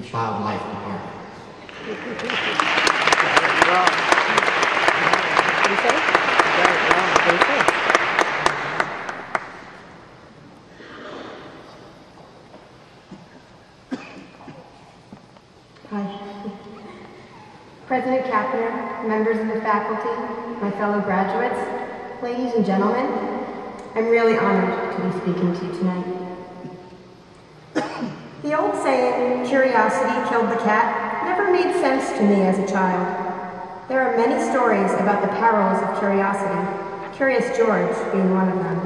and child life department. Hi. President Kapner, members of the faculty, my fellow graduates, ladies and gentlemen, I'm really honored to be speaking to you tonight. The old saying, curiosity killed the cat, never made sense to me as a child. There are many stories about the perils of curiosity, Curious George being one of them.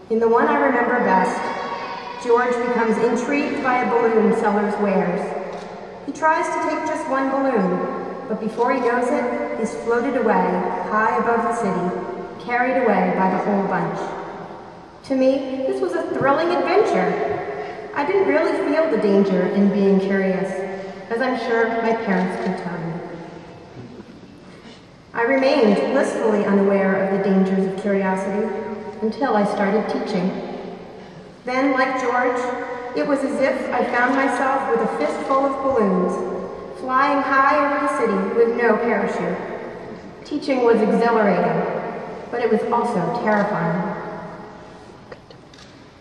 In the one I remember best, George becomes intrigued by a balloon seller's wares. He tries to take just one balloon, but before he knows it, he's floated away, high above the city, carried away by the whole bunch. To me, this was a thrilling adventure. I didn't really feel the danger in being curious, as I'm sure my parents could tell me. I remained blissfully unaware of the dangers of curiosity until I started teaching. Then, like George, it was as if I found myself with a fistful of balloons, flying high over the city with no parachute. Teaching was exhilarating, but it was also terrifying.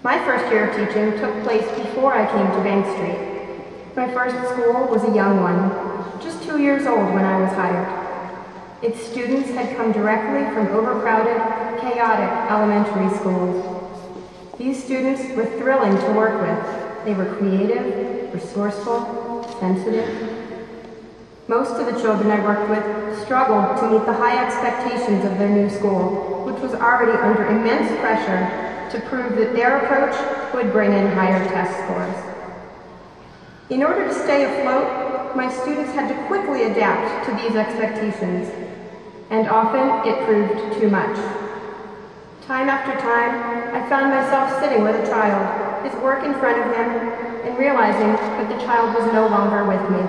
My first year of teaching took place before I came to Bank Street. My first school was a young one, just 2 years old when I was hired. Its students had come directly from overcrowded, chaotic elementary schools. These students were thrilling to work with. They were creative, resourceful, sensitive. Most of the children I worked with struggled to meet the high expectations of their new school, which was already under immense pressure to prove that their approach would bring in higher test scores. In order to stay afloat, my students had to quickly adapt to these expectations, and often it proved too much. Time after time, I found myself sitting with a child, his work in front of him, and realizing that the child was no longer with me.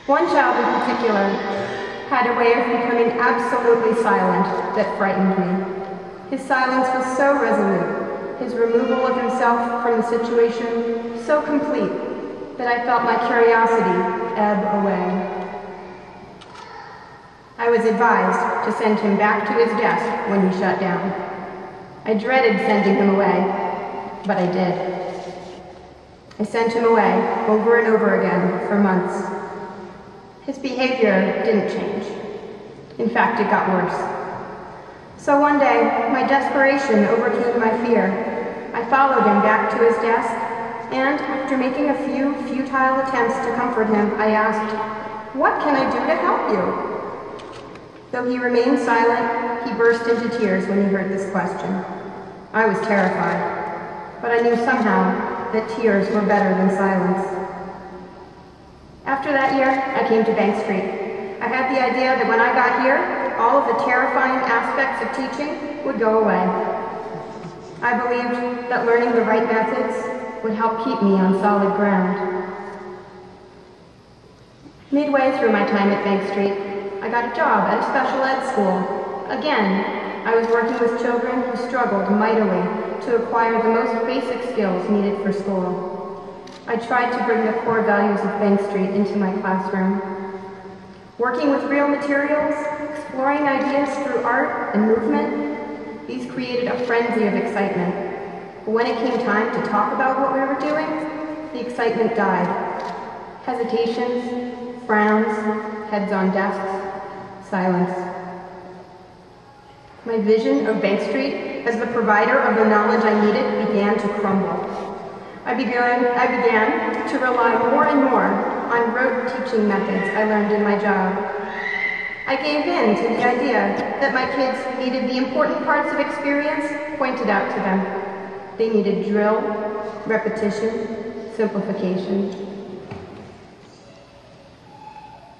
One child in particular had a way of becoming absolutely silent that frightened me. His silence was so resolute, his removal of himself from the situation so complete, that I felt my curiosity ebb away. I was advised to send him back to his desk when he shut down. I dreaded sending him away, but I did. I sent him away over and over again for months. His behavior didn't change. In fact, it got worse. So one day, my desperation overcame my fear. I followed him back to his desk, and after making a few futile attempts to comfort him, I asked, "What can I do to help you?" Though he remained silent, he burst into tears when he heard this question. I was terrified, but I knew somehow that tears were better than silence. After that year, I came to Bank Street. I had the idea that when I got here, all of the terrifying aspects of teaching would go away. I believed that learning the right methods would help keep me on solid ground. Midway through my time at Bank Street, I got a job at a special ed school. Again, I was working with children who struggled mightily to acquire the most basic skills needed for school. I tried to bring the core values of Bank Street into my classroom. Working with real materials, exploring ideas through art and movement, these created a frenzy of excitement. But when it came time to talk about what we were doing, the excitement died. Hesitations, frowns, heads on desks, silence. My vision of Bank Street as the provider of the knowledge I needed began to crumble. I began to rely more and more on rote teaching methods I learned in my job. I gave in to the idea that my kids needed the important parts of experience pointed out to them. They needed drill, repetition, simplification.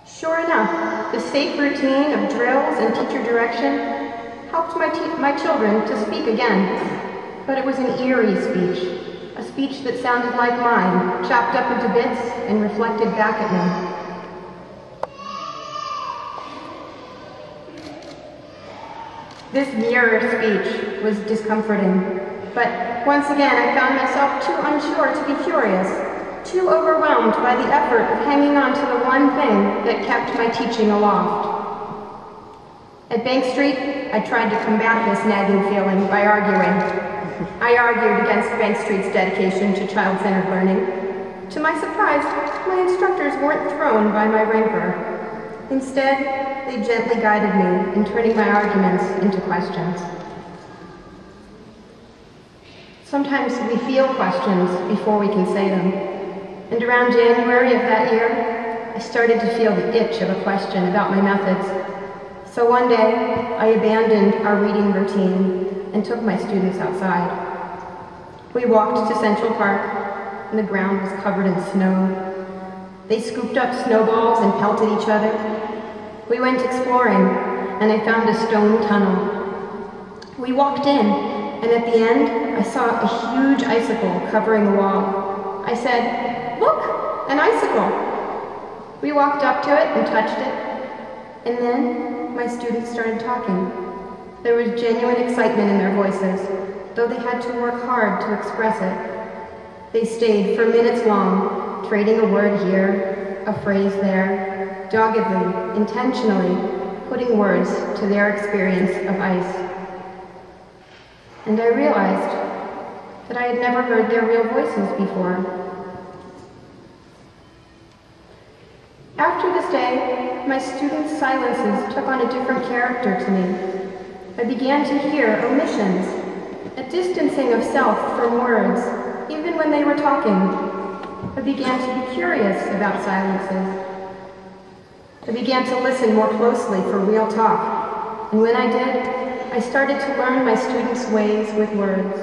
Sure enough, the safe routine of drills and teacher direction helped my children to speak again. But it was an eerie speech. A speech that sounded like mine, chopped up into bits and reflected back at me. This mirror speech was discomforting, but once again I found myself too unsure to be curious. too overwhelmed by the effort of hanging on to the one thing that kept my teaching aloft. At Bank Street, I tried to combat this nagging feeling by arguing. I argued against Bank Street's dedication to child-centered learning. To my surprise, my instructors weren't thrown by my rancor. Instead, they gently guided me in turning my arguments into questions. Sometimes we feel questions before we can say them. And around January of that year, I started to feel the itch of a question about my methods. So one day, I abandoned our reading routine and took my students outside. We walked to Central Park, and the ground was covered in snow. They scooped up snowballs and pelted each other. We went exploring, and I found a stone tunnel. We walked in, and at the end, I saw a huge icicle covering the wall. I said, "Look, an icicle." We walked up to it and touched it, and then my students started talking. There was genuine excitement in their voices, though they had to work hard to express it. They stayed for minutes long, trading a word here, a phrase there, doggedly, intentionally, putting words to their experience of ice. And I realized that I had never heard their real voices before. After this day, my students' silences took on a different character to me. I began to hear omissions, a distancing of self from words, even when they were talking. I began to be curious about silences. I began to listen more closely for real talk, and when I did, I started to learn my students' ways with words.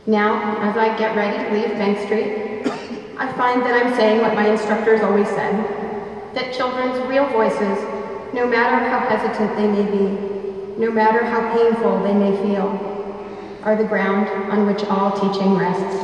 Now, as I get ready to leave Bank Street, I find that I'm saying what my instructors always said, that children's real voices, no matter how hesitant they may be, no matter how painful they may feel, are the ground on which all teaching rests.